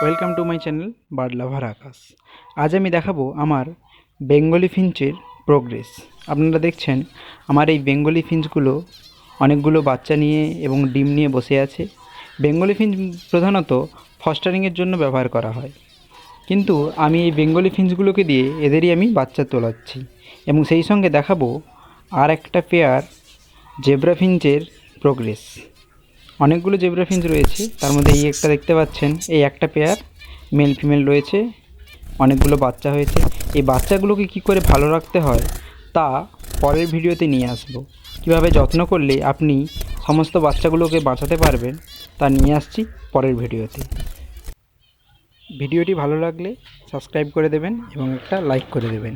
Welcome to my channel bird lover Akash. আজ আমি দেখাবো আমার বেঙ্গলি ফিঞ্চের প্রোগ্রেস। আপনারা দেখছেন আমার এই বেঙ্গলি ফিঞ্চগুলো অনেকগুলো বাচ্চা নিয়ে এবং ডিম নিয়ে বসে আছে। বেঙ্গলি ফিঞ্চ প্রধানত ফস্টারিংয়ের জন্য ব্যবহার করা হয়, কিন্তু আমি এই বেঙ্গলি ফিঞ্চগুলোকে দিয়ে এদেরই আমি বাচ্চা তোলাচ্ছি এবং সেই সঙ্গে দেখাবো আর একটা পেয়ার জেব্রা ফিঞ্চের প্রোগ্রেস। অনেকগুলো জেব্রা ফিঞ্চ রয়েছে, তার মধ্যে এই একটা দেখতে পাচ্ছেন, এই একটা পেয়ার মেল ফিমেল রয়েছে, অনেকগুলো বাচ্চা হয়েছে। এই বাচ্চাগুলোকে কি করে ভালো রাখতে হয় তা পরের ভিডিওতে নিয়ে আসব। কিভাবে যত্ন করলে আপনি সমস্ত বাচ্চাগুলোকে বাঁচাতে পারবেন তা নিয়ে আসছি পরের ভিডিওতে। ভিডিওটি ভালো লাগলে সাবস্ক্রাইব করে দেবেন এবং একটা লাইক করে দেবেন।